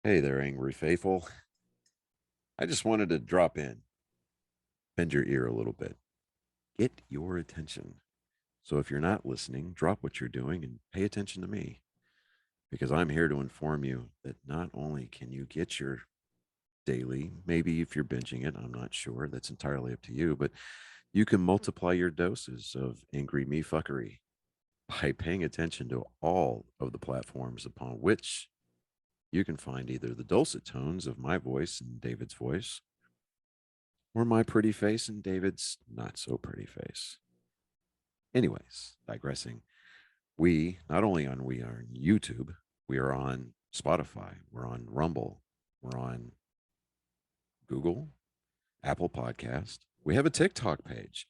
Hey there, angry faithful. I just wanted to drop in, bend your ear a little bit, get your attention. So if you're not listening, drop what you're doing and pay attention to me because I'm here to inform you that not only can you get your daily, maybe if you're binging it, I'm not sure, that's entirely up to you, but you can multiply your doses of angry me fuckery by paying attention to all of the platforms upon which you can find either the dulcet tones of my voice and David's voice or my pretty face and David's not so pretty face. Anyways, digressing, we not only on we are on YouTube, we are on Spotify, we're on Rumble, we're on Google, Apple Podcast. We have a TikTok page.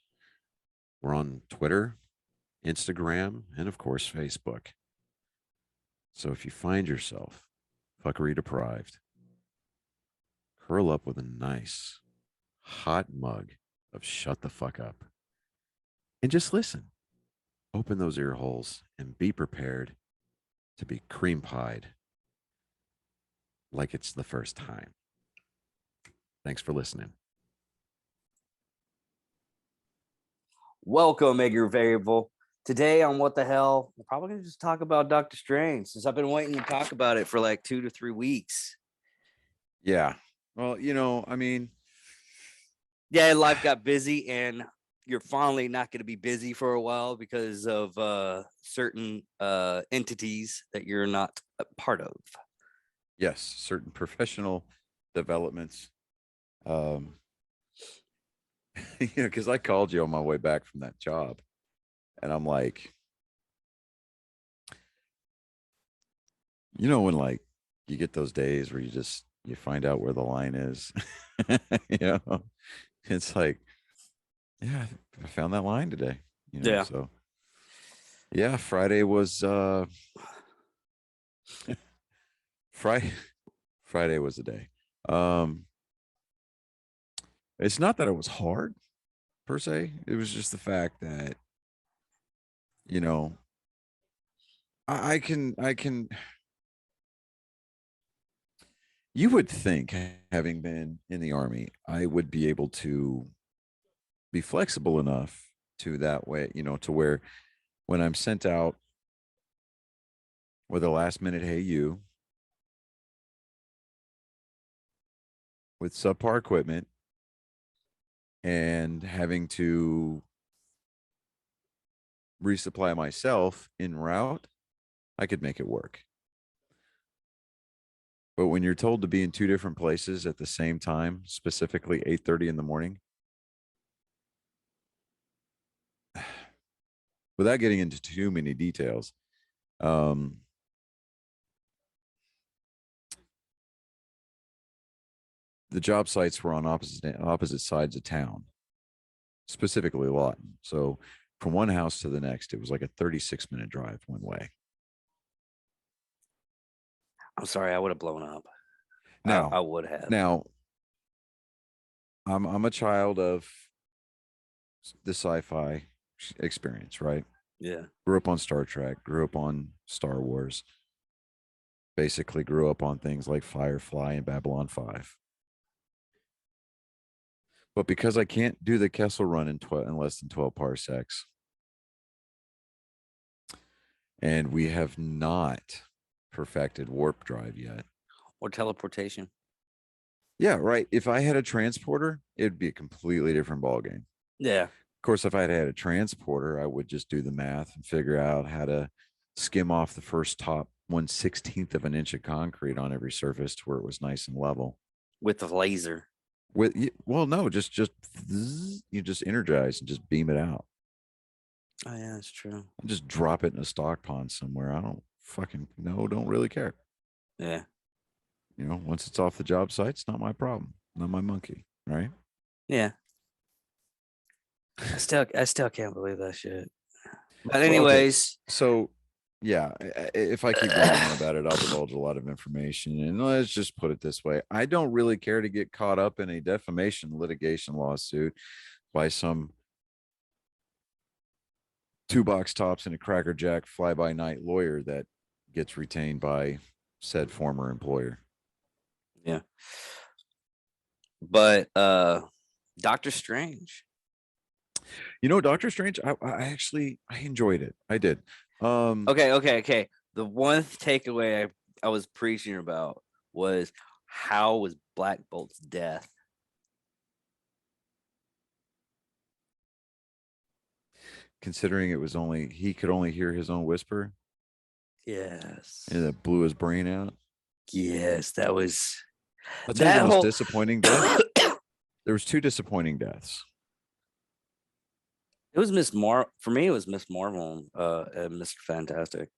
We're on Twitter, Instagram, and of course Facebook. So if you find yourself fuckery deprived, curl up with a nice hot mug of shut the fuck up and just listen. Open those ear holes and be prepared to be cream pied like it's the first time. Thanks for listening. Welcome, Edgar Variable. Today on What the Hell, we're probably going to just talk about Doctor Strange since I've been waiting to talk about it for like 2 to 3 weeks. Yeah. Well, Yeah, life got busy and you're finally not going to be busy for a while because of certain entities that you're not a part of. yes, certain professional developments. Because I called you on my way back from that job, and I'm like, when like you get those days where you find out where the line is, you know, it's like, yeah, I found that line today, Yeah. so yeah, Friday was Friday. Friday was the day. Um, it's not that it was hard per se. It was just the fact that, you know, I can. You would think, having been in the army, I would be able to be flexible enough to that way, to where when I'm sent out with a last minute, hey, you, with subpar equipment and having to resupply myself en route, I could make it work. But when you're told to be in two different places at the same time, specifically 8:30 in the morning, without getting into too many details, um, the job sites were on opposite sides of town, specifically Lawton. So from one house to the next, it was like a 36-minute drive one way. I'm sorry, I would have blown up. Now, I would have. now, I'm a child of the sci-fi experience, right? Yeah. Grew up on Star Trek, grew up on Star Wars, basically grew up on things like Firefly and Babylon 5. But because I can't do the Kessel run in less than 12 parsecs, and we have not perfected warp drive yet. Or teleportation. Yeah, right. If I had a transporter, it'd be a completely different ballgame. Yeah. Of course, if I had a transporter, I would just do the math and figure out how to skim off the first top 1/16th of an inch of concrete on every surface to where it was nice and level. With the laser. No, just you just energize and just beam it out. Oh, yeah, that's true. Just drop it in a stock pond somewhere. I don't don't really care. Yeah. Once it's off the job site, it's not my problem, not my monkey, right? Yeah. I still can't believe that shit. But Well, okay. anyways, So, yeah, if I keep going on about it, I'll divulge a lot of information. And let's just put it this way: I don't really care to get caught up in a defamation litigation lawsuit by some two box tops and a crackerjack fly by night lawyer that gets retained by said former employer. Yeah. But Doctor Strange. Doctor Strange, I actually I enjoyed it. I did. Okay. The one takeaway I was preaching about was how was Black Bolt's death? Considering it was only he could only hear his own whisper and Yes. it blew his brain out. Yes, that was I'll tell you the that most whole disappointing death. There was two disappointing deaths. it was Miss Mar for me, it was Miss Marvel and Mr. Fantastic.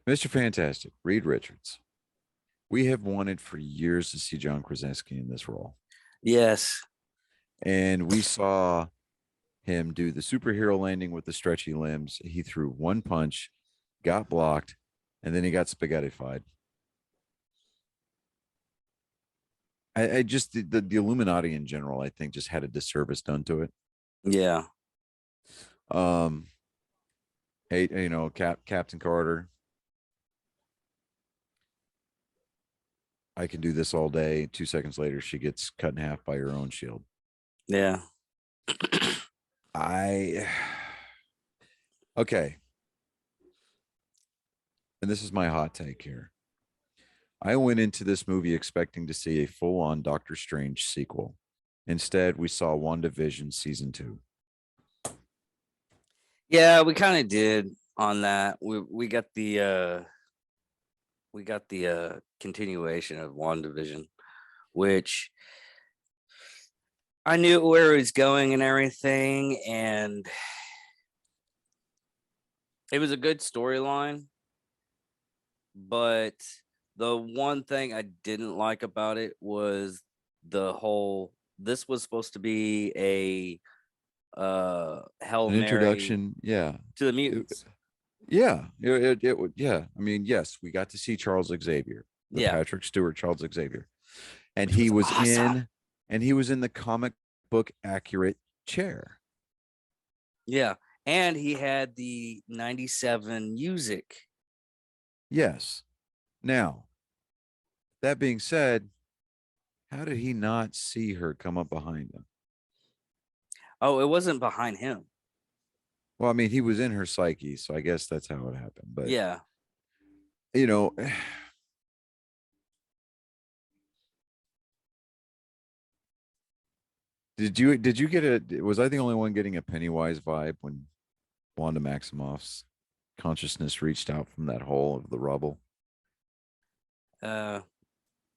Mr. Fantastic, Reed Richards. We have wanted for years to see John Krasinski in this role. Yes. And we saw him do the superhero landing with the stretchy limbs. He threw one punch, got blocked, and then he got spaghettified. I just the Illuminati in general, I think, just had a disservice done to it. Yeah. Um, hey, Captain Carter. I can do this all day. 2 seconds later, she gets cut in half by her own shield. Yeah. I okay, and this is my hot take here. I went into this movie expecting to see a full-on Doctor Strange sequel. Instead, we saw WandaVision season 2. Yeah, we kind of did on that. We got the continuation of WandaVision, which I knew where it was going and everything, and it was a good storyline. But the one thing I didn't like about it was the whole this was supposed to be a Hail An Mary introduction, yeah. to the It- mutants. it would, yeah. I mean, yes, we got to see Charles Xavier, the Yeah, Patrick Stewart Charles Xavier, and which was awesome. he was in the comic book accurate chair. Yeah. And he had the 97 music. Yes. Now, that being said, how did he not see her come up behind him? Oh, it wasn't behind him. Well, I mean, he was in her psyche, so I guess that's how it happened. But Yeah. you know, did you get a was I the only one getting a Pennywise vibe when Wanda Maximoff's consciousness reached out from that hole of the rubble? Uh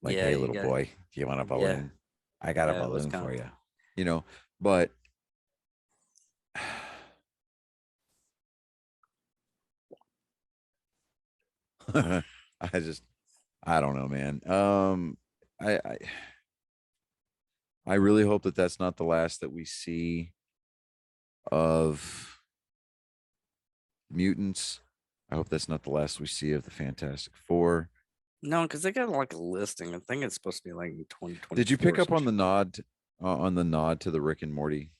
Like, yeah, hey, you little got boy, do you want a yeah. balloon? I got a Yeah, it was balloon kind for of you. But I just I don't know, man. I really hope that that's not the last that we see of mutants. I hope that's not the last we see of the Fantastic Four. no, because they got like a listing. I think it's supposed to be like in Did you 2024 pick or up some shit. on the nod to the Rick and Morty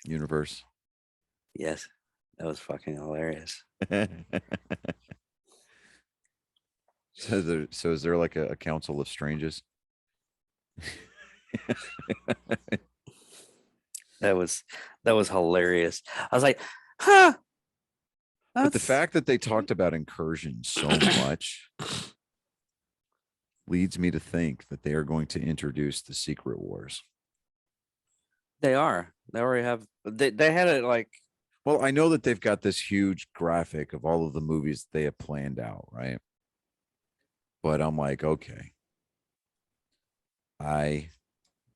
universe? Yes. That was fucking hilarious. So is there like a council of strangers? That was hilarious. I was like, huh, But the that's fact that they talked about incursion so much leads me to think that they are going to introduce the Secret Wars. they are. They already have they had it like Well, I know that they've got this huge graphic of all of the movies they have planned out, right? But I'm like, okay, I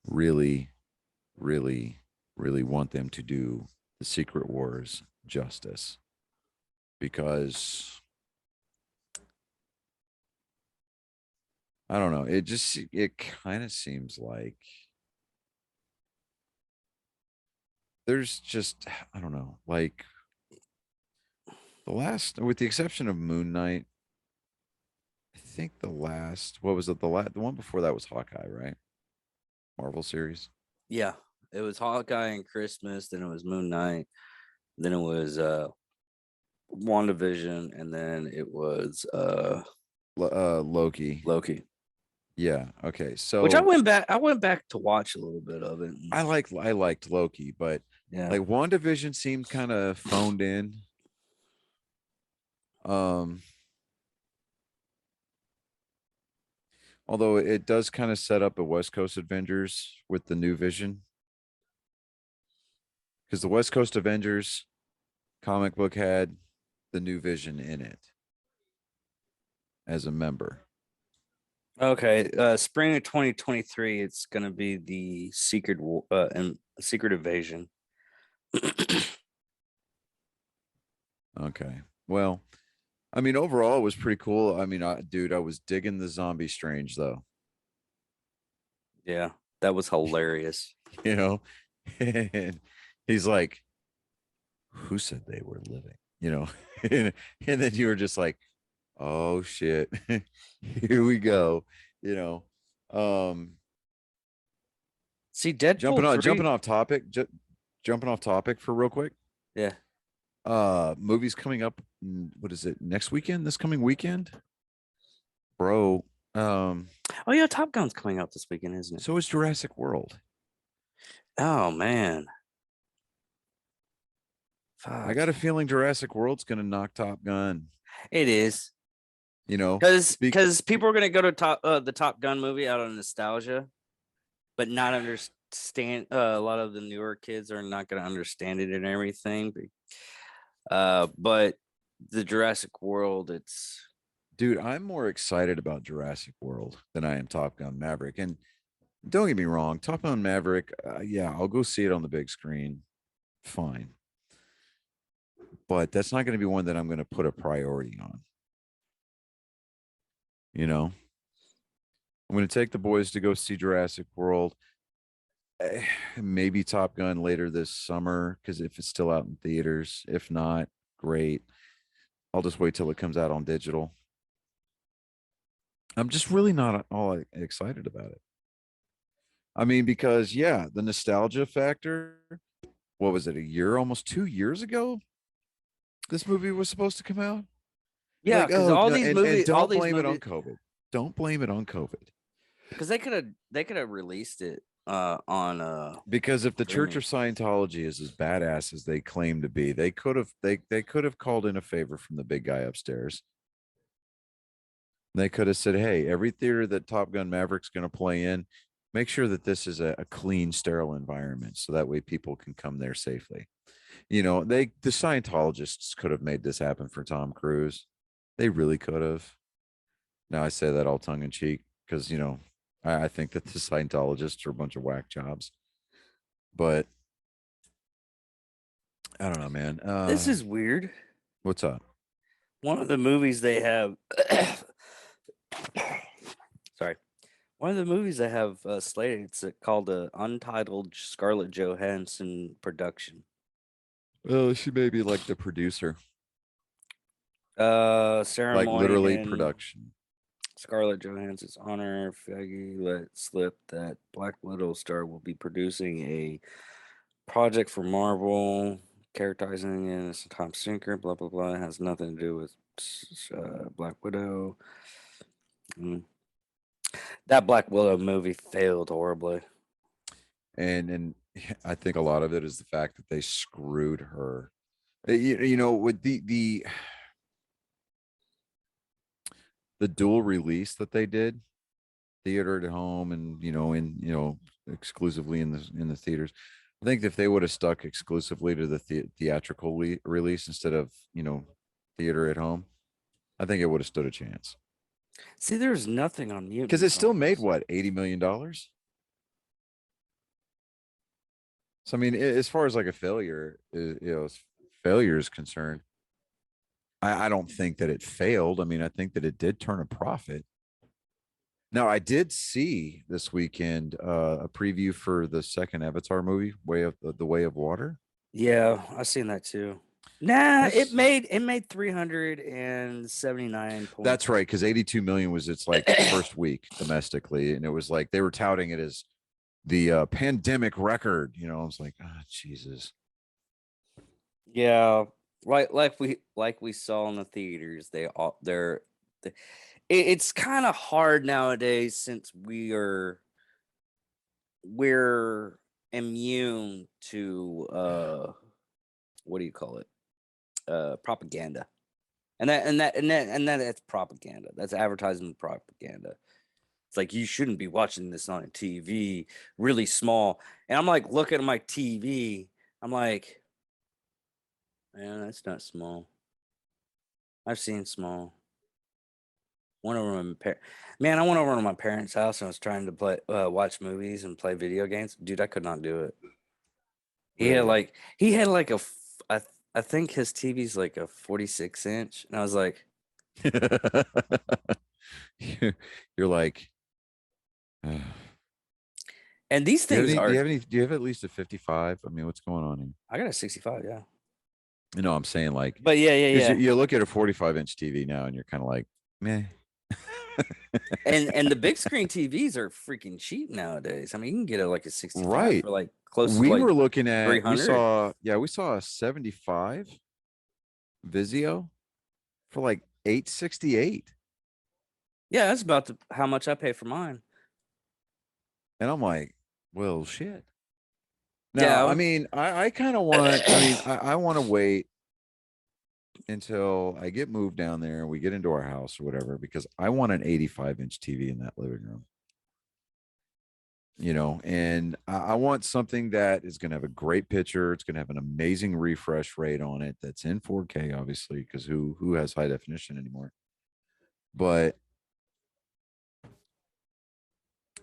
really, really, really want them to do the Secret Wars justice because I don't know. It kind of seems like there's just I don't know, like the last, with the exception of Moon Knight, I think the last, what was it? The one before that was Hawkeye, right? Marvel series. yeah, it was Hawkeye and Christmas, then it was Moon Knight, then it was WandaVision, and then it was Loki. Loki. Yeah. Okay. Which I So went back to watch a little bit of it. And, I liked Loki, but yeah. like WandaVision seemed kind of phoned in. Um, although it does kind of set up a West Coast Avengers with the new Vision, because the West Coast Avengers comic book had the new Vision in it as a member. Okay. Spring of 2023, it's gonna be the Secret Invasion. Okay. Well, I mean, overall, it was pretty cool. I mean, dude, I was digging the zombie strange though. Yeah, that was hilarious. You know, and he's like, "Who said they were living?" You know, and then you were just like, "Oh shit, here we go." You know, See, Deadpool 3. jumping off topic for real quick. Yeah. Movies coming up. What is it? Next weekend? This coming weekend, bro. Oh yeah, Top Gun's coming out this weekend, isn't it? So is Jurassic World. Oh man. I Fuck. got a feeling Jurassic World's going to knock Top Gun. It is. You know, Because people are gonna go to the Top Gun movie out of nostalgia, but not understand. A lot of the newer kids are not gonna understand it and everything. But the Jurassic World, it's dude, I'm more excited about Jurassic World than I am Top Gun Maverick. And don't get me wrong, Top Gun Maverick, yeah, I'll go see it on the big screen. Fine. But that's not going to be one that I'm going to put a priority on. You know, I'm going to take the boys to go see Jurassic World. Maybe Top Gun later this summer because if it's still out in theaters, if not, great. I'll just wait till it comes out on digital. I'm just really not all excited about it. I mean, because yeah, the nostalgia factor. What was it? A year, almost 2 years ago? This movie was supposed to come out. yeah. Like, Because oh all no, these and movies, all don't these blame it on movies, COVID. Don't blame it on COVID. because they could have released it on Because if the Church streaming. of Scientology is as badass as they claim to be, they could have called in a favor from the big guy upstairs. They could have said, "Hey, every theater that Top Gun Maverick's going to play in, make sure that this is a clean, sterile environment, so that way people can come there safely." You know, the Scientologists could have made this happen for Tom Cruise. They really could have. Now I say that all tongue in cheek because I think that the Scientologists are a bunch of whack jobs. But I don't know, man. This is weird. What's up? One of the movies they have, sorry, one of the movies they have slated. It's called the Untitled Scarlett Johansson production. Well, she may be like the producer, Sarah like literally Moynihan, production. Scarlett Johansson's honor, Feige let slip that Black Widow star will be producing a project for Marvel, characterizing it as a top secret. Blah blah blah. It has nothing to do with Black Widow. Mm. That Black Widow movie failed horribly. And I think a lot of it is the fact that they screwed her. With the dual release that they did, theater at home and exclusively in the theaters. I think if they would have stuck exclusively to the theatrical release instead of theater at home, I think it would have stood a chance. See, there's nothing on Because it mutants. still made what, $80 million. So I mean, as far as like a failure, failure is concerned, I don't think that it failed. I mean, I think that it did turn a profit. Now, I did see this weekend a preview for the second Avatar movie, Way of the Way of Water. Yeah, I seen that too. Nah, That's 379 point. that's right, because 82 million was its like first week domestically, and it was like they were touting it as the pandemic record. I was like, oh, Jesus. Yeah, like we saw in the theaters. It's kind of hard nowadays since we're immune to what do you call it, propaganda, that's propaganda. That's advertising propaganda. It's like you shouldn't be watching this on a TV really small. And I'm like looking at my TV. I'm like, man, that's not small. I've seen small. Went over to man, I went over to my parents' house and was trying to watch movies and play video games. Dude, I could not do it. Really? He had like I think his TV's like a 46-inch, and I was like, You're like, and these do you have things any? Do are. you have any? Do you have at least a 55? I mean, what's going on here? I got a 65, yeah. You know, I'm saying like, But yeah, yeah, because yeah. you look at a 45-inch TV now, and you're kind of like, meh. And the big screen TVs are freaking cheap nowadays. I mean, you can get like a 65 Right. for like close to We like were looking at. We 300. saw. Yeah, we saw a 75 Vizio for like 868, Yeah, that's about how much I pay for mine. and I'm like, well, shit. Now, I Yeah. mean, I kind of want. I mean, I want to wait until I get moved down there and we get into our house or whatever, because I want an 85-inch TV in that living room, and I want something that is going to have a great picture. It's going to have an amazing refresh rate on it that's in 4K, obviously, because who has high definition anymore? But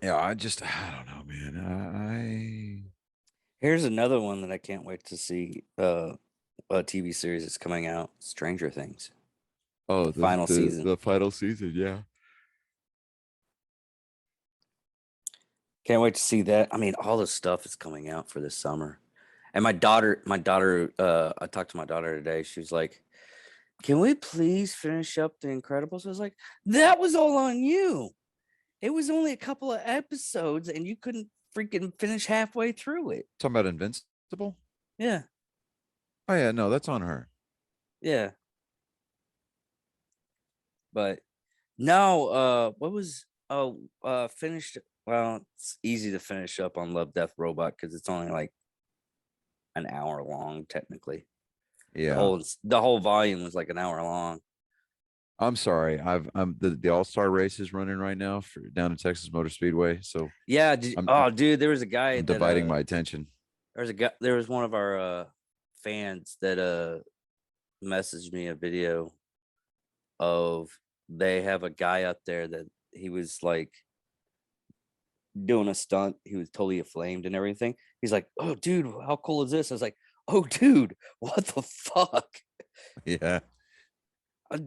yeah, I don't know, man. Here's another one that I can't wait to see. A TV series that's coming out, Stranger Things, Oh, the the final the season. the final season, yeah. Can't wait to see that. I mean, all this stuff is coming out for this summer. And my daughter, I talked to my daughter today. She was like, "Can we please finish up The Incredibles?" I was like, "That was all on you. It was only a couple of episodes, and you couldn't freaking finish halfway through it." Talking about Invincible. Yeah, Oh yeah, no, that's on her. yeah. But no, what was finished? Well, it's easy to finish up on Love, Death, Robot because it's only like an hour long technically. The Yeah. whole volume was like an hour long. I'm sorry. I'm the All-Star race is running right now for down in Texas Motor Speedway. So Yeah. I'm Oh, dude, there was a guy I'm that dividing my attention. there was one of our fans that messaged me a video of they have a guy up there that he was like doing a stunt. He was totally aflamed and everything. He's like, "Oh, dude, how cool is this?" I was like, "Oh, dude, what the fuck?" Yeah. Uh,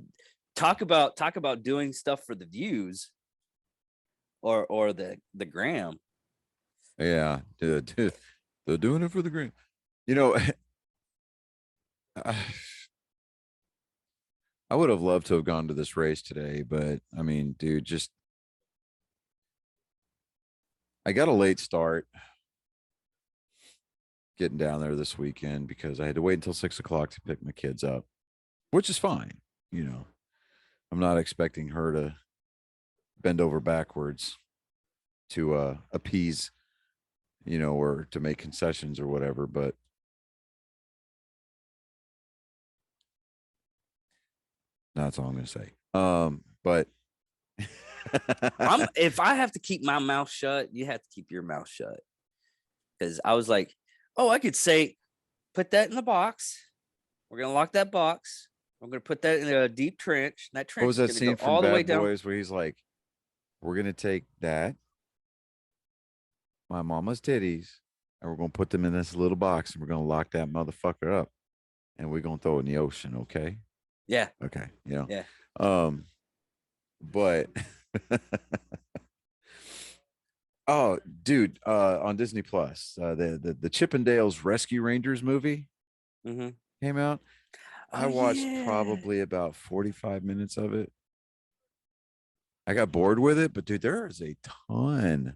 talk about doing stuff for the views or the gram. Yeah. They're doing it for the green. You know, I, I would have loved to have gone to this race today, but I mean, dude, just I got a late start getting down there this weekend because I had to wait until 6 o'clock to pick my kids up, which is fine. You know, I'm not expecting her to bend over backwards to appease, or to make concessions or whatever, but that's all I'm going to say. But If I have to keep my mouth shut, you have to keep your mouth shut. Because I was like, oh, I could say, put that in the box. We're gonna lock that box. I'm gonna put that in a deep trench. And that what trench was is that gonna go scene from all the way Bad down. Boys where he's like, we're going to take that, my mama's titties, and we're going to put them in this little box and we're going to lock that motherfucker up and we're going to throw it in the ocean. Okay. Yeah, Okay. yeah. But oh, dude, on Disney Plus, the Chippendales Rescue Rangers movie Mm-hmm. came out. I Oh watched yeah. probably about 45 minutes of it. I got bored with it, but dude, there is a ton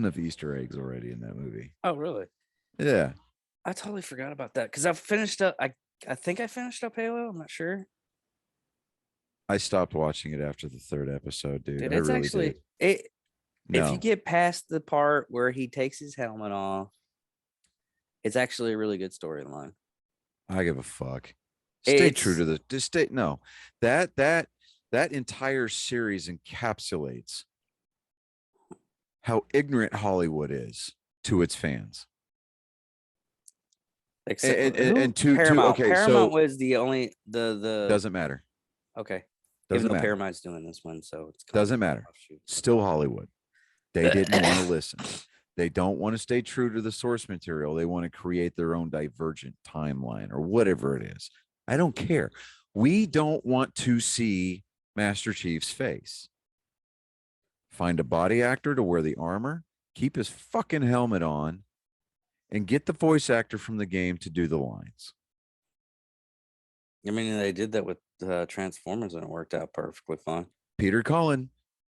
of Easter eggs already in that movie. Oh really? Yeah. I totally forgot about that because I finished up. I think I finished up Halo. I'm not sure, I stopped watching it after the third episode, dude. dude. I It's really actually did. it. If you No, get past the part where he takes his helmet off, it's actually a really good storyline. I give a fuck. Stay true It's to the just stay. No, that entire series encapsulates how ignorant Hollywood is to its fans. except And who to Paramount. okay, Paramount so was the only the doesn't matter. okay. Even Doesn't though matter. Paramount's doing this one, so it's kind of Doesn't matter. offshoot. Still Hollywood. They didn't want to listen. They don't want to stay true to the source material. They want to create their own divergent timeline or whatever it is. I don't care. We don't want to see Master Chief's face. Find a body actor to wear the armor, keep his fucking helmet on, and get the voice actor from the game to do the lines. I mean, they did that with Transformers, and it worked out perfectly fine. Peter Cullen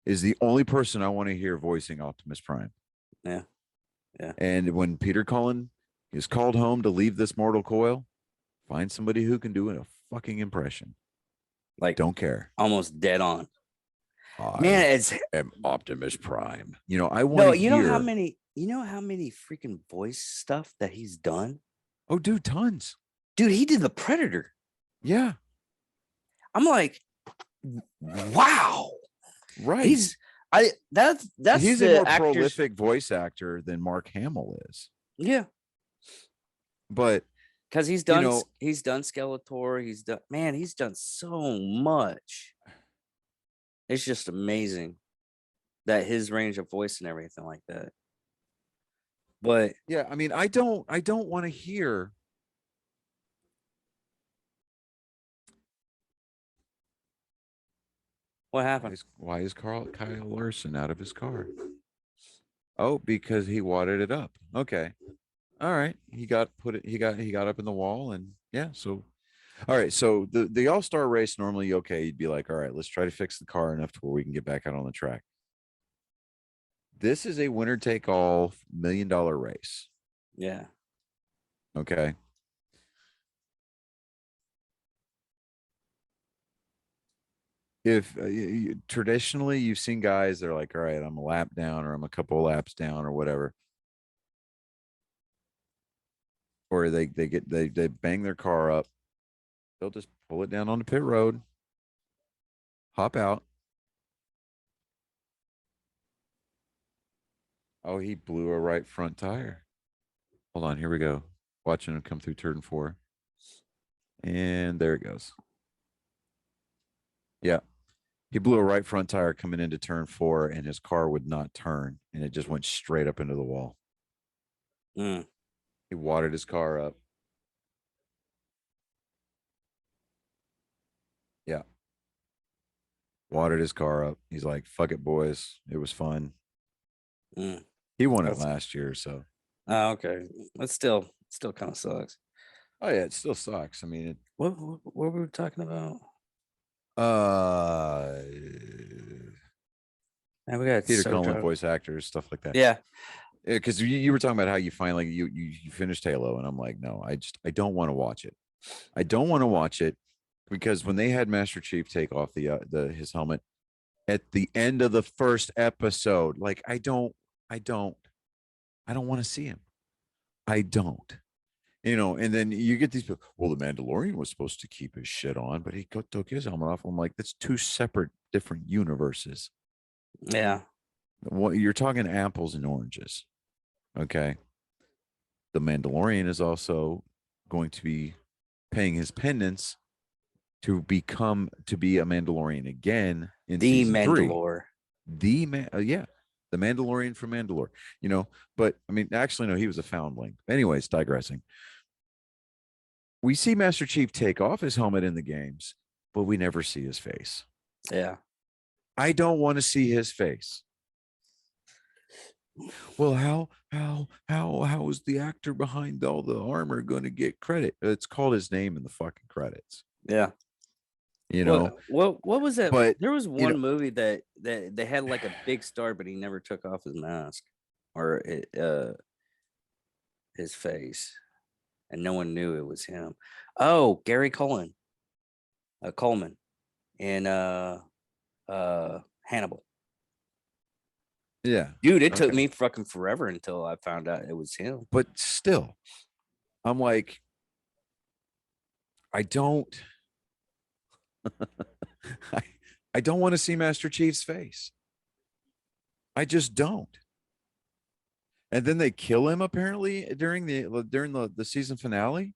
is the only person I want to hear voicing Optimus Prime. Yeah, yeah. And when Peter Cullen is called home to leave this mortal coil, find somebody who can do a fucking impression. Like Don't care. almost dead on. I Man, it's am Optimus Prime. You know, I want no. to hear. You know how many freaking voice stuff that he's done, Oh, dude, tons. dude. He did the Predator. Yeah, I'm like, wow. right. That's He's a the more actors. prolific voice actor than Mark Hamill is. Yeah, But because he's done Skeletor. He's done so much. It's just amazing that his range of voice and everything like that. But yeah, I mean, I don't want to hear. what Why happened? is Kyle Larson out of his car? Oh, because he wadded it up. Okay. All right. He got up in the wall and yeah, so all right. So the all-star race normally okay, you'd be like, all right, let's try to fix the car enough to where we can get back out on the track. This is a winner take all $1 million race. Yeah, Okay. If traditionally you've seen guys, they're like, all right, I'm a lap down or I'm a couple of laps down or whatever. Or they bang their car up. They'll just pull it down on the pit road, hop out. Oh, he blew a right front tire. Hold on, here we go. Watching him come through turn 4. And there it goes. Yeah. He blew a right front tire coming into turn 4 and his car would not turn and it just went straight up into the wall. mm. He watered his car up. Yeah. Watered his car up. He's like, fuck it, boys. It was fun. Mm. He won it That's last year. So, okay. That still kind of sucks. oh, yeah, it still sucks. I mean, What were we talking about? uh, Man, we got Peter so Cullen, drunk. voice actors, stuff like that. Yeah, Because you were talking about how you finally you finished Halo, and I'm like, no, I don't want to watch it. I don't want to watch it because when they had Master Chief take off the his helmet at the end of the first episode, like I don't want to see him. I don't. You know, and then you get these people. Well, the Mandalorian was supposed to keep his shit on, but he took his helmet off. I'm like, that's two separate, different universes. yeah. What you're talking apples and oranges. Okay. The Mandalorian is also going to be paying his penance to be a Mandalorian again in The season 3. Mandalore. Yeah, the Mandalorian from Mandalore. You know, but I mean, actually, no, he was a foundling. Anyways, digressing. We see Master Chief take off his helmet in the games, but we never see his face. Yeah. I don't want to see his face. Well, how is the actor behind all the armor going to get credit? It's called his name in the fucking credits. Yeah. You know, What was that? but There was you know, one movie that they had like a big star, but he never took off his mask or his face. and no one knew it was him. Oh, Gary Coleman, in Hannibal. Yeah. Dude, it took Okay. me fucking forever until I found out it was him. But still, I'm like, I don't, I, I don't want to see Master Chief's face. I just don't. And then they kill him apparently during the season finale, and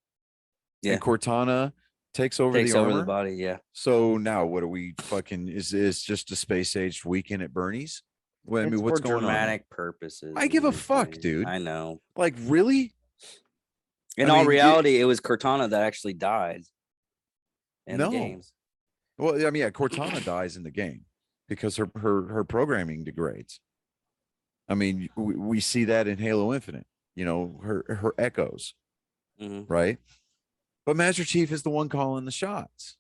Yeah, Cortana takes over the takes over the armor. body. Yeah, So now what are we fucking is just a space aged weekend at Bernie's? Well, I it's mean, for what's going on here? dramatic purposes I and give a fuck, everything. dude. I know. Like, really? In I all mean, reality, it was Cortana that actually died in the no. games. Well, I mean, yeah, Cortana dies in the game because her programming degrades. I mean, we see that in Halo Infinite. You know, her echoes, Hmm. right? But Master Chief is the one calling the shots.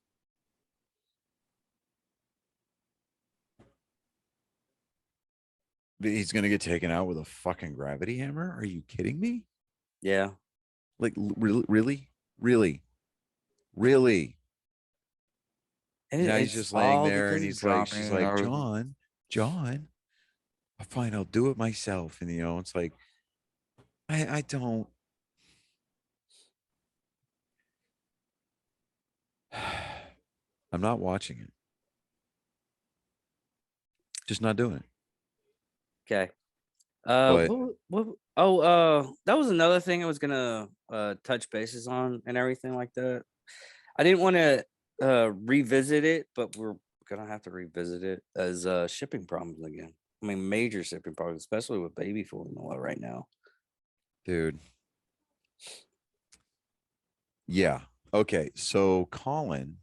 He's going to get taken out with a fucking gravity hammer? Are you kidding me? Yeah, Like, really, really, really, really. Now he's it's just laying all there, and because of he's like, she's drama. like, Or John, fine, I'll do it myself. And it's like, I don't. I'm not watching it. Just not doing it. okay. But That was another thing I was gonna touch bases on and everything like that. I didn't want to revisit it, but we're gonna have to revisit it as shipping problems again. I mean, major shipping problems, especially with baby formula right now. dude, yeah. Okay. So Colin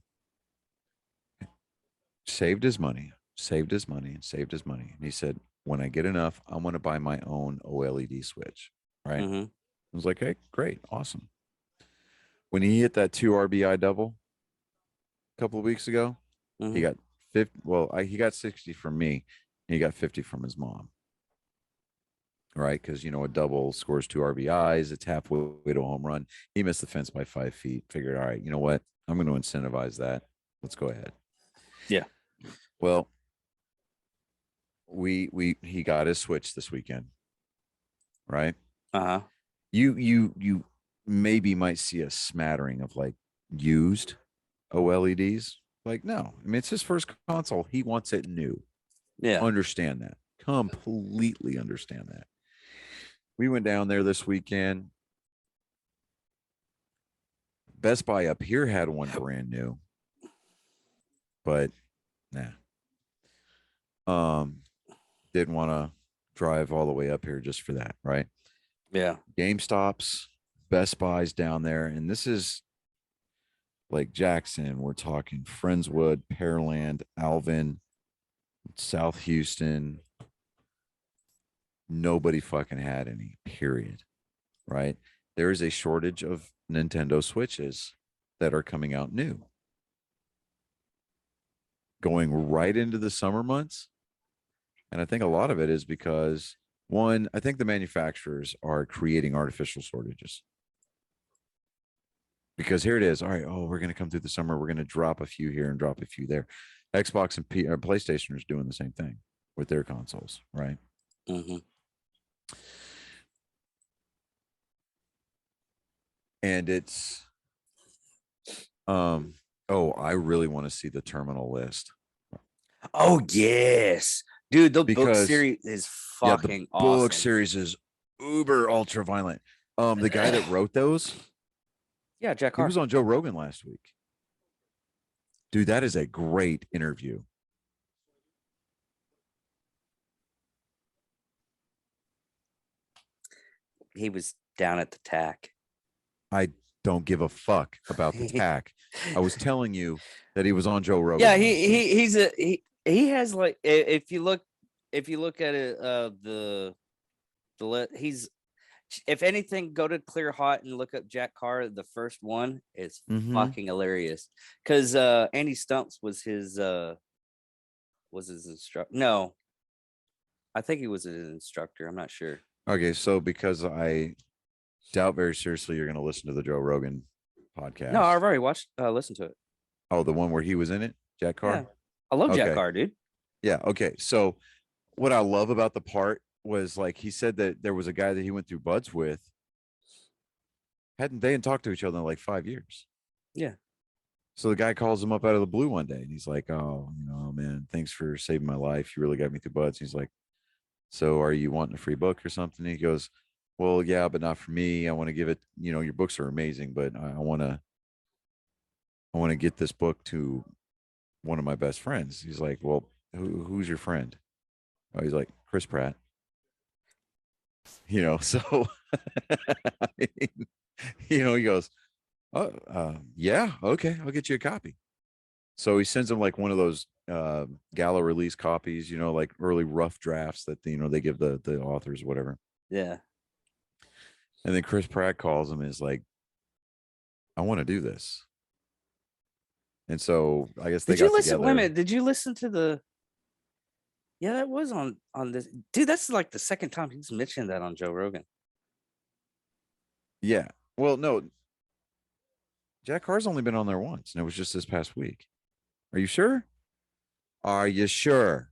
saved his money, saved his money, and saved his money. And he said, when I get enough, I'm going to buy my own OLED switch. Right. Mm-hmm. I was like, hey, great. Awesome. When he hit that 2 RBI double a couple of weeks ago, he Mm-hmm. got 50. Well, he got 60 from me. And he got 50 from his mom. Right. Because, a double scores 2 RBIs. It's halfway to a home run. He missed the fence by 5 feet. Figured, all right, you know what? I'm going to incentivize that. Let's go ahead. Yeah. Well, he got his switch this weekend, right? Uh-huh. You maybe might see a smattering of like used OLEDs. Like, no, I mean, it's his first console. He wants it new. Yeah. Understand that. Completely understand that. We went down there this weekend. Best Buy up here had one brand new, but nah. Um, didn't want to drive all the way up here just for that, right? Yeah. GameStops, Best Buys down there, and this is like Jackson. We're talking Friendswood, Pearland, Alvin, South Houston. Nobody fucking had any, period. Right? There is a shortage of Nintendo Switches that are coming out new. Going right into the summer months. And I think a lot of it is because, one, I think the manufacturers are creating artificial shortages. Because here it is. All right. Oh, we're going to come through the summer. We're going to drop a few here and drop a few there. Xbox and PlayStation is doing the same thing with their consoles, right? Mm-hmm. And it's oh, I really want to see the terminal list Oh yes, dude. The book because series is yeah, the fucking book awesome. series is uber ultra violent. The guy that wrote those, Yeah, Jack he was Carr. on Joe Rogan last week. Dude, that is a great interview. He was down at the TAC. I don't give a fuck about the tack. I was telling you that he was on Joe Yeah, Rogan last week. he has like if you look at it he's if anything, go to Clear Hot and look up Jack Carr. The first one is Mm-hmm. fucking hilarious because Andy Stumps was his instructor. No, I think he was an instructor. I'm not sure. Okay, so because Doubt very seriously you're going to listen to the Joe Rogan No, podcast. I've already watched, listened to it. Oh, the one where he was in it, Jack Yeah, Carr. I love Jack Okay, Carr, dude. yeah, okay. So what I love about the part was like he said that there was a guy that he went through buds with. Hadn't talked to each other in like 5 years. Yeah, So the guy calls him up out of the blue one day, and he's like, "Oh, man, thanks for saving my life. You really got me through buds." He's like, "So are you wanting a free book or something?" He goes, "Well, yeah, but not for me. I want to give it. Your books are amazing, but I want to get this book to one of my best friends." He's like, "Well, who's your friend?" Oh, he's like, "Chris Pratt." So I mean, he goes, "Oh, yeah, okay, I'll get you a copy." So he sends him like one of those gala release copies, like early rough drafts that they give the authors, whatever. yeah. And then Chris Pratt calls him and is like, "I want to do this." And so I guess they Did you got listen? Wait a together. minute. Did you listen to the? Yeah, that was on this, dude. That's like the second time he's mentioned that on Joe Rogan. Yeah. Well, no, Jack Carr's only been on there once, and it was just this past week. Are you sure? Are you sure?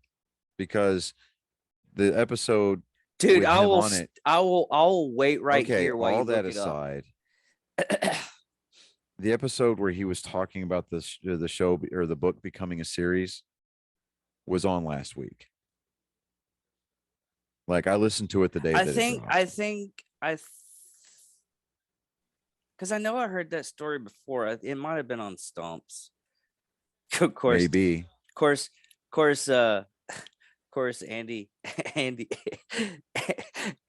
Because the episode Dude, with him on it. I'll wait right Okay, here while all you that look it up. aside, the episode where he was talking about the show or the book becoming a series was on last week. Like I listened to it the day I that it think dropped. I think I because I know I heard that story before. It might have been on Stomps. Of course, Maybe. course, course, course, Andy, Andy,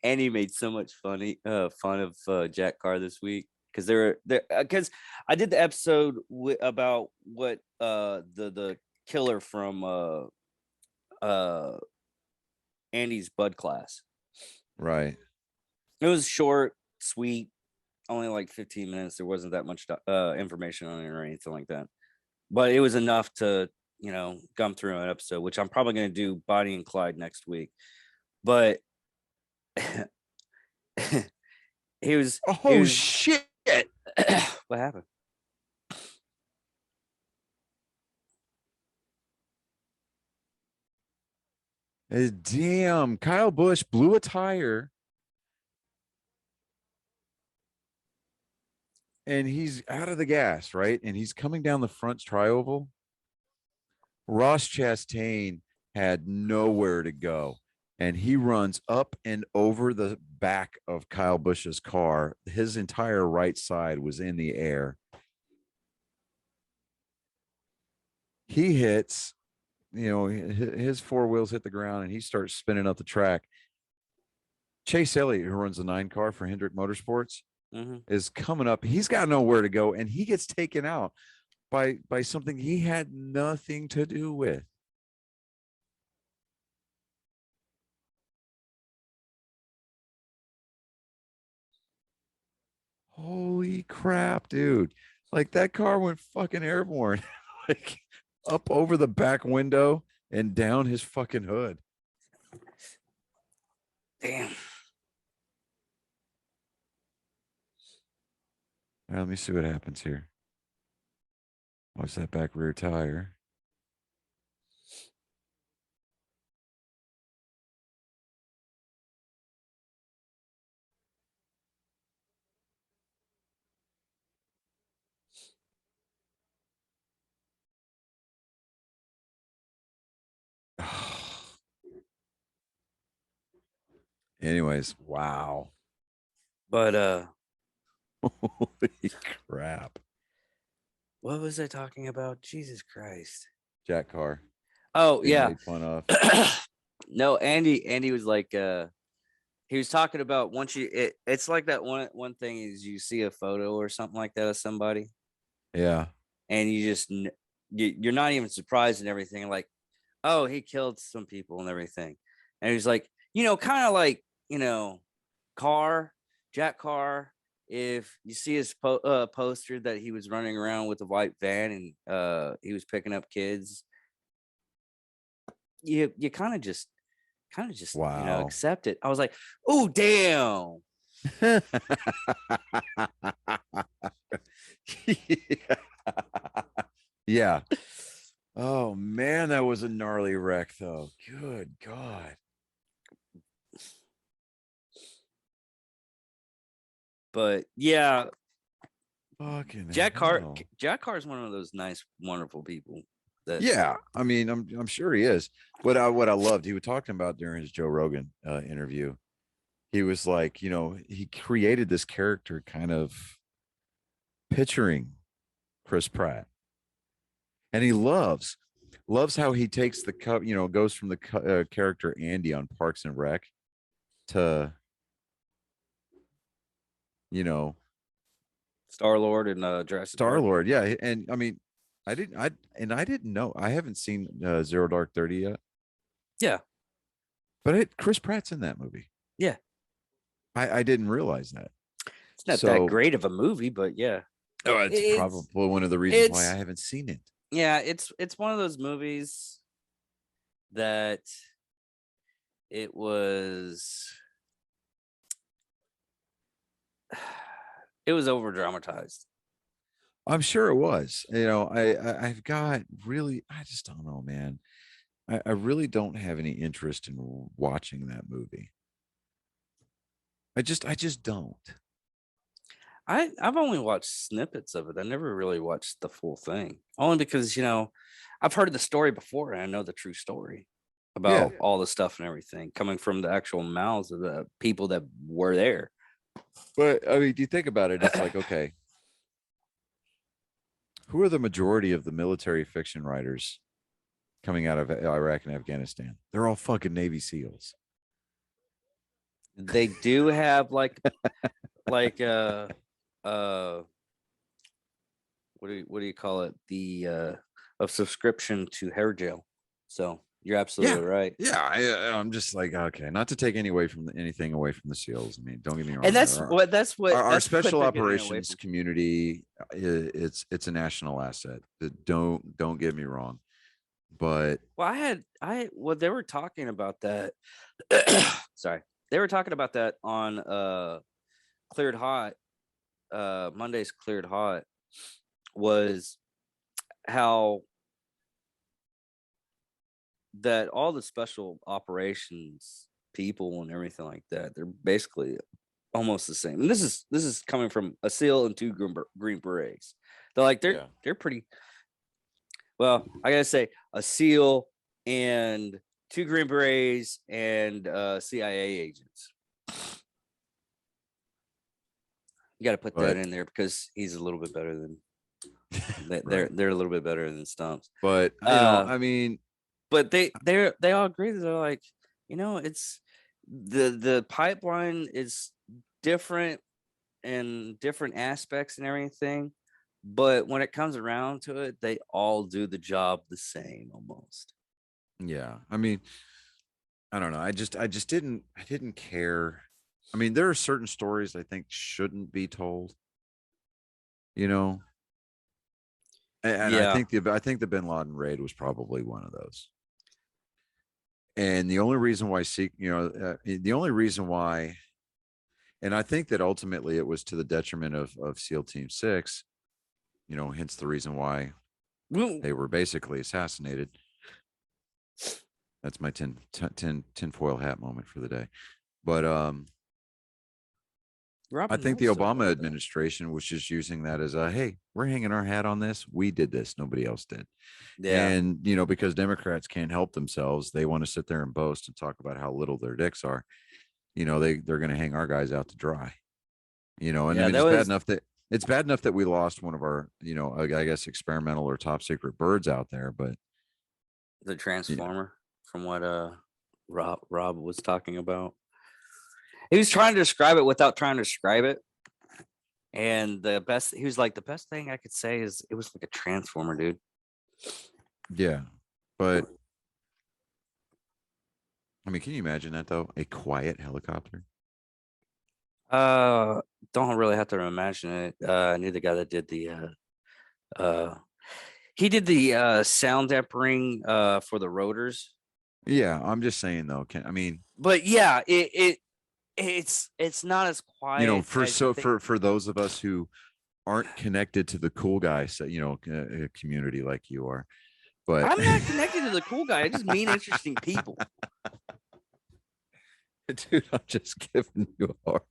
Andy made so much fun of Jack Carr this week because because I did the episode about what the killer from uh Andy's Bud class. Right. It was short, sweet, only like 15 minutes. There wasn't that much information on it or anything like that, but it was enough to gum through an episode, which I'm probably going to do Bonnie and Clyde next week. But he Oh was shit. what happened? Damn. Kyle Busch blew a tire and he's out of the gas, right? And he's coming down the front trioval. Ross Chastain had nowhere to go. And he runs up and over the back of Kyle Busch's car. His entire right side was in the air. He hits, his four wheels hit the ground and he starts spinning up the track. Chase Elliott, who runs the 9 car for Hendrick Motorsports, Mm-hmm. is coming up. He's got nowhere to go, and he gets taken out by something he had nothing to do with. Holy crap, dude. Like that car went fucking airborne. Like up over the back window and down his fucking hood. Damn. All right, let me see what happens here. Watch that back rear tire. Anyways, wow. But Holy crap. what was I talking about? Jesus Christ. Jack Carr Oh being yeah. made fun of. No, Andy was like he was talking about once it's like that one thing is you see a photo or something like that of somebody Yeah. and you just you're not even surprised and everything like, oh, he killed some people and everything. And he's like, kind of like, Carr, Jack Carr, if you see his poster that he was running around with a white van and he was picking up kids, you kind of just Wow. accept it. I was like, oh damn. Yeah. Oh man, that was a gnarly wreck though. Good God. But yeah, Fucking Jack Carr hell. Jack Carr is one of those nice, wonderful people that Yeah, I mean, I'm sure he is. What I loved, he was talking about during his Joe Rogan interview. He was like, he created this character kind of picturing Chris Pratt, and he loves how he takes the cup, goes from the character Andy on Parks and Rec to you know Star-Lord in Jurassic Star Park. Lord. Yeah, and I mean, I didn't know. I haven't seen Zero Dark 30 yet, Yeah, but Chris Pratt's in that movie. yeah. I didn't realize that. It's not that So, great of a movie, but yeah, oh, it's it's probably one of the reasons why I it's haven't seen it. yeah, it's one of those movies that it was it was over dramatized. I'm sure it was. I've got really, I just don't know, man. I really don't have any interest in watching that movie. I just don't. I've only watched snippets of it. I never really watched the full thing. Only because, I've heard the story before and I know the true story Yeah, about all the stuff and everything coming from the actual mouths of the people that were there. but I mean, do you think about it? It's like, okay, who are the majority of the military fiction writers coming out of Iraq and Afghanistan? They're all fucking Navy SEALs. They do have like uh what do you call it? The of subscription to hair gel. So you're Yeah, absolutely right. yeah. I'm just like, okay, not to take anything away from the SEALs. I mean, don't get me And wrong. that's what that's what Our that's what special they're getting away operations from. community, it's a national asset. Don't get me wrong, but Well, they were talking about that. Sorry. They were talking about that on Cleared Hot. Monday's Cleared Hot was how that all the special operations people and everything like that, they're basically almost the same. And this is coming from a SEAL and two green berets. They're like yeah. they're pretty well, I gotta say, a SEAL and two Green Berets and CIA agents. You got to put that But in there because he's a little bit better than right. they're a little bit better than Stumps. But Uh, I mean, but they all agree that they're like, it's the pipeline is different in different aspects and everything. But when it comes around to it, they all do the job the same almost. yeah. I mean, I don't know. I didn't care. I mean, there are certain stories I think shouldn't be told, you know, and Yeah. I think the Bin Laden raid was probably one of those. And the only reason why the only reason why, and I think that ultimately it was to the detriment of SEAL Team 6, hence the reason why Well, they were basically assassinated. That's my tinfoil hat moment for the day. But I Robin think the knows stuff Obama about that. administration was just using that as a, hey, we're hanging our hat on this. We did this. Nobody else did. Yeah. And, because Democrats can't help themselves, they want to sit there and boast and talk about how little their dicks are. They're going to hang our guys out to dry. And I Yeah, mean, that was it's bad enough that we lost one of our, I guess experimental or top secret birds out there, but the yeah, Transformer from what Rob was talking about. He was trying to describe it without trying to describe it. And he was like, the best thing I could say is it was like a transformer, dude. yeah. But I mean, can you imagine that though? A quiet helicopter. Uh, don't really have to imagine it. I knew the guy that did uh, he did the sound dampening for the rotors. Yeah, I'm just saying though. I mean, But yeah, it's not as You know, quiet for as you so think. for those of us who aren't connected to the cool guy, community like you are, but I'm not connected to the cool guy. I just mean interesting people. dude, I'm just giving you a hard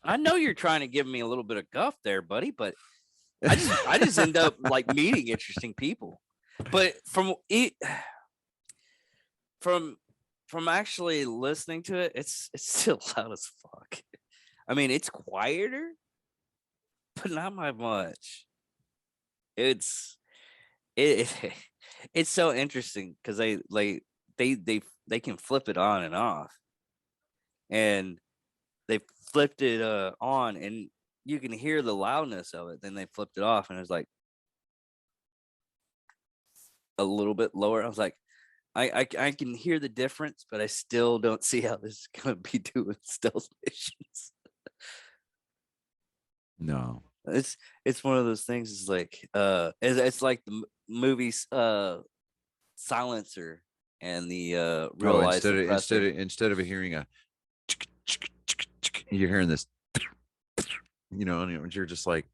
I know you're trying to give me a little bit of guff there, buddy, but I just end up like meeting interesting people. But from from actually listening to it, it's still loud as fuck. I mean, it's quieter, but not by much. It's it it's so interesting because they can flip it on and off, and they flipped it on, and you can hear the loudness of it. Then they flipped it off, and it's like a little bit lower. I was like, I can hear the difference, but I still don't see how this is gonna be doing stealth missions. no. It's one of those things. It's like it's like the movies Silencer and the Oh, realized suppressor. instead of hearing a, you're hearing this, and you're just like,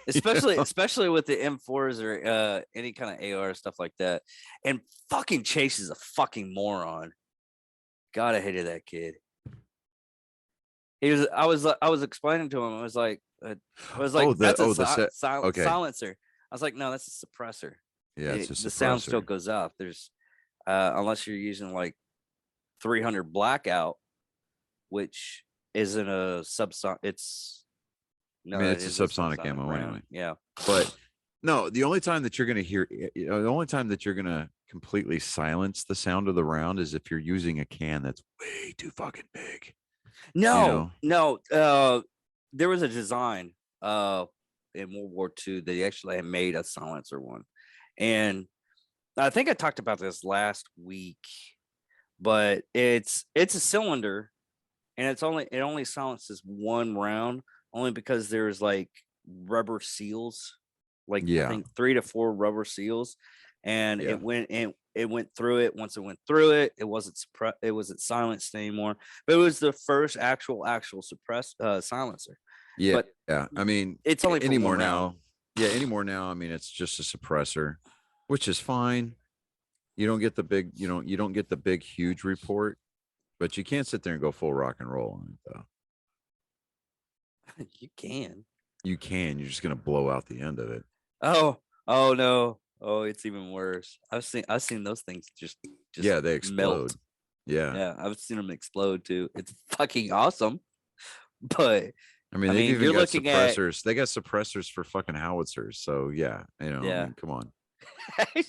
Especially especially with the M4s or any kind of AR stuff like that. And fucking Chase is a fucking moron. God, I hated that kid. He was I was explaining to him. I was like, that's a the set. Okay, silencer. I was like, no, that's a suppressor. yeah, it's a The sound still suppressor. goes off. There's unless you're using like 300 blackout, which isn't a subsonic. It's I mean, no, it it's a is a subsonic subsonic ammo round. anyway. Yeah. But no, the only time that you're going to hear, the only time that you're going to completely silence the sound of the round is if you're using a can that's way too fucking big. You No, know? no. There was a design in World War II. They actually had made a silencer one, and I think I talked about this last week. But it's a cylinder, and it only silences one round, only because there's like rubber seals, like I Yeah, think 3 to 4 rubber seals, and yeah, it went through it. Once it went through it, it wasn't silenced anymore. But it was the first actual suppressed silencer. yeah, But yeah. I mean, it's only for one anymore round. now. Yeah, anymore now. I mean, it's just a suppressor, which is fine. You don't get the big, huge report, but you can't sit there and go full rock and roll on it, though. You can. You can. You're just going to blow out the end of it. Oh no. Oh, it's even worse. I've seen those things just Yeah, they melt. explode. Yeah. Yeah, I've seen them explode too. It's fucking awesome. But I mean, I they've mean, even you're got looking at suppressors. They got suppressors for fucking howitzers. So yeah, I yeah. mean, come on.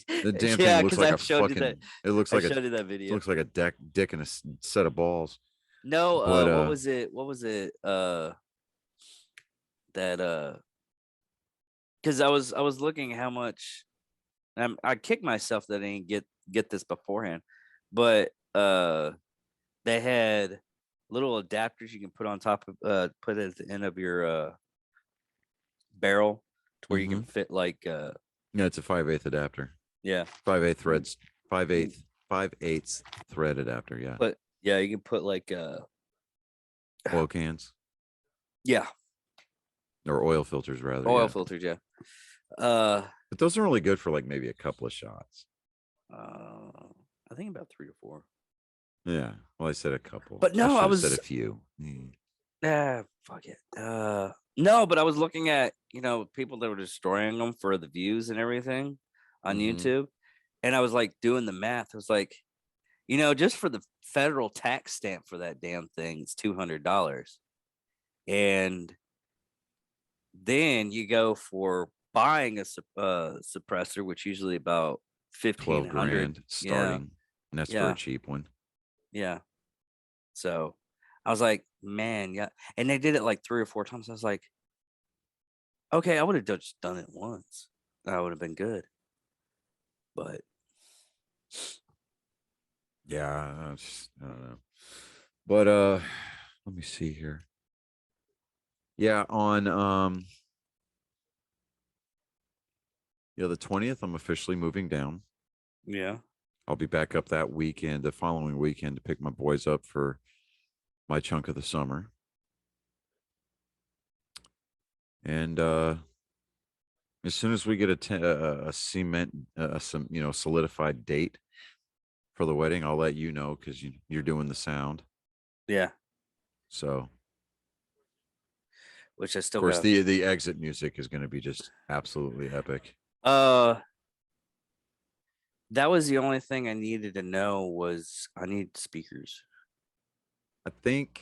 The damn thing Yeah, looks because like a I've showed you that. fucking. It looks I like a. showed you that video. Looks like a dick and a set of balls. No, But what was it? What was it? That because I was looking how much. I kicked myself that I didn't get this beforehand, but they had little adapters you can put on top of put at the end of your barrel to where you can mm-hmm. fit like Yeah, it's a 5/8 adapter. yeah 5/8 threads. 5/8 thread adapter. Yeah. but yeah you can put like Oil cans yeah or oil filters rather. oil Yeah. filters yeah uh But those are only good for like maybe a couple of shots. uh I think about 3 or 4. Yeah. Well, I said a couple. But I no, I should have said was a few. Mm. fuck it. No, but I was looking at people that were destroying them for the views and everything on Mm-hmm. YouTube, and I was like doing the math. I was like, just for the federal tax stamp for that damn thing, it's $200, and then you go for buying a suppressor, which usually about 12 1,500. grand Yeah, starting. And that's for a yeah, cheap one. yeah. So I was like, man, yeah, and they did it like 3 or 4 times. I was like, okay, I would have just done it once. That would have been good. But Yeah, I don't know. But let me see here. Yeah, on the 20th, I'm officially moving down. yeah, I'll be back up that weekend, the following weekend, to pick my boys up for my chunk of the summer. And as soon as we get a cement, some solidified date for the wedding, I'll let you know because you're doing the sound. Yeah, So, which I of still course, got. the exit music is going to be just absolutely epic. Uh, that was the only thing I needed to know was I need speakers. I think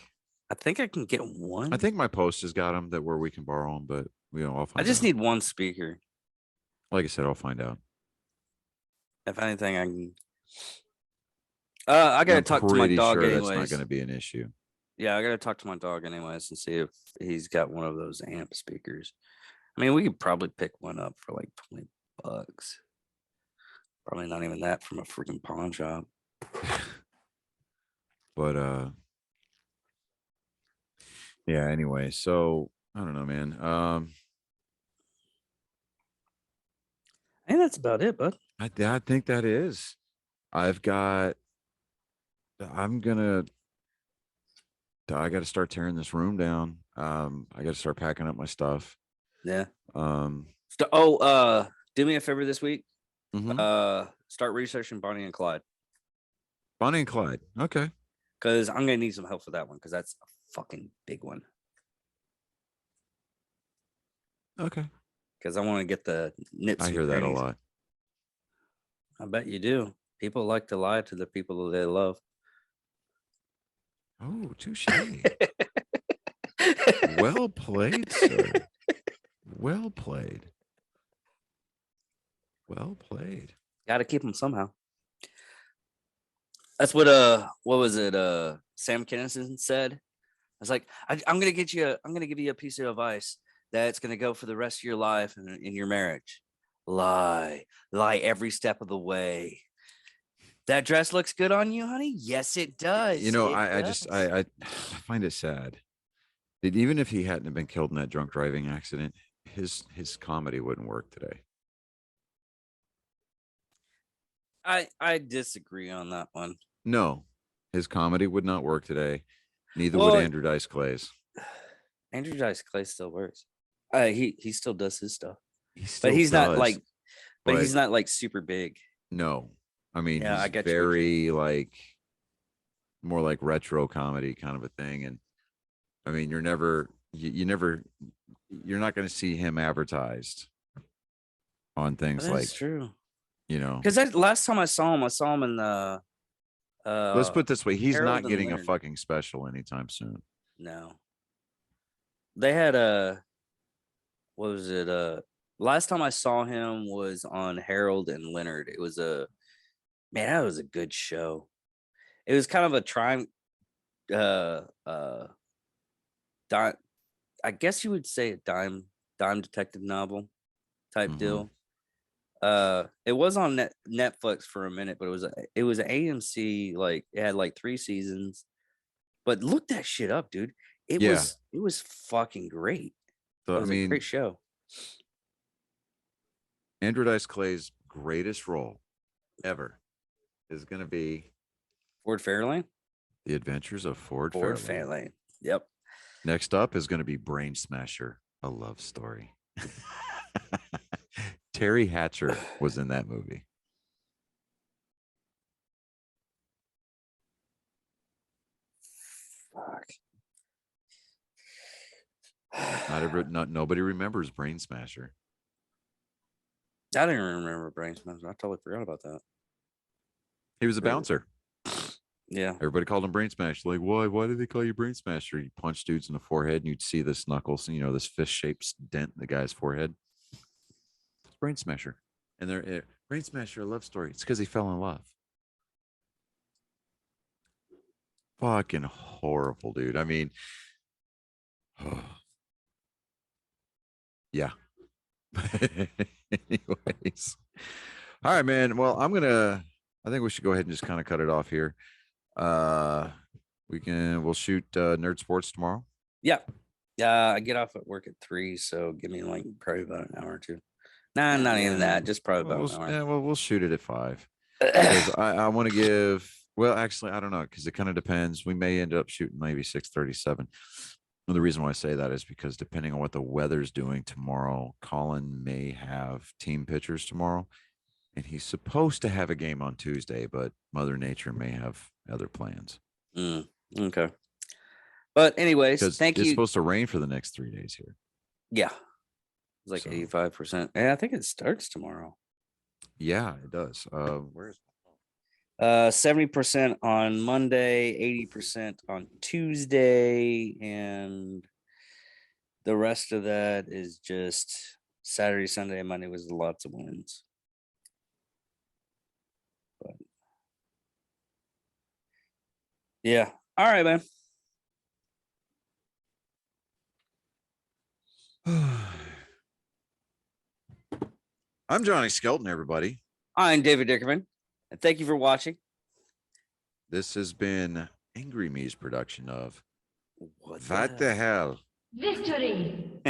I think I can get I one. think my post has got them that where we can borrow them, but I'll I find just out. need one speaker. Like I said, I'll find out. If anything, I can. I And gotta I'm talk to my pretty dog sure that's not going anyways. to be an issue. Yeah, I gotta talk to my dog anyways and see if he's got one of those amp speakers. I mean, we could probably pick one up for like $20. Probably not even that from a freaking pawn shop. But yeah, anyway, so I don't know, man. And that's about it, bud. I think that is. I've got I'm gonna I got to start tearing this room down. I got to start packing up my stuff. Yeah. Um, Do me a favor this week. mhm. Start researching Bonnie and Clyde Bonnie and Clyde. Okay. because I'm gonna need some help for that one because that's a fucking big one. Okay. Because I want to get the nips I and hear that a crannies. lot. I bet you do. People like to lie to the people that they love. Oh, touche. Well played, sir. Well played. Well played. Got to keep them somehow. That's what was it? Sam Kinison said. I was like, I'm gonna give you a piece of advice that's gonna go for the rest of your life and in your marriage. Lie every step of the way. That dress looks good on you, honey. Yes, it does. It I just does. I find it sad that even if he hadn't been killed in that drunk driving accident, his comedy wouldn't work today. I disagree on that one. No, his comedy would not work today. Neither would Well, Andrew Dice Clay's. Andrew Dice Clay still works. He still does his stuff, He but still he's not does, like but he's not like super big. no. I mean, Yeah, he's I get you. What you mean. very like more like retro comedy kind of a thing. And I mean, you're not going to see him advertised on That things is like, true. you know, Because last time I saw him in the let's uh put it this way. He's Harold not and getting a Leonard. fucking special anytime soon. No, they had a what was it? Last time I saw him was on Harold and Leonard. It was a man. That was a good show. It was kind of a crime. Uh, uh, di- I guess you would say a dime detective novel type Mm-hmm. deal. It was on Netflix for a minute, but it was AMC. Like it had like 3 seasons. But look that shit up, dude. Yeah. It was fucking great. It So, I was a great mean, show. Andrew Dice Clay's greatest role ever is going to be Ford Fairlane. The Adventures of Ford Ford Fairlane. Fairlane. Yep. Next up is going to be Brain Smasher, a love story. Terry Hatcher was in that movie. Fuck. Not nobody remembers Brain Smasher. I didn't remember Brain Smasher. I totally forgot about that. He was a bouncer. Yeah. Everybody called him Brain Smasher. Like, why? Why did they call you Brain Smasher? You punch dudes in the forehead, and you'd see this knuckles, this fist-shaped dent in the guy's forehead. It's Brain Smasher, and they're Brain Smasher, a love story. It's because he fell in love. Fucking horrible, dude. I mean, yeah. Anyways, all right, man. Well, I think we should go ahead and just kind of cut it off here. Uh, we'll shoot Nerd Sports tomorrow. Yeah. Yeah. I get off at work at 3, so give me like probably about an hour or two. Nah, not even that. Just probably about an hour. We'll shoot it at 5. because I want to give. Well, actually, I don't know because it kind of depends. We may end up shooting maybe 6:37. And the reason why I say that is because depending on what the weather's doing tomorrow, Colin may have team pitchers tomorrow, and he's supposed to have a game on Tuesday, but Mother Nature may have other plans Okay. But anyways, because thank it's you. supposed to rain for the next 3 days here. Yeah. It's like So 85%. And I think it starts tomorrow. yeah, it does. Where's 70% on Monday, 80% on Tuesday, and the rest of that is just Saturday, Sunday, and Monday was lots of wins. But yeah. All right, man. I'm Johnny Skelton, everybody. I'm David Dickerman, and thank you for watching. This has been Angry Me's production of What the hell? Victory!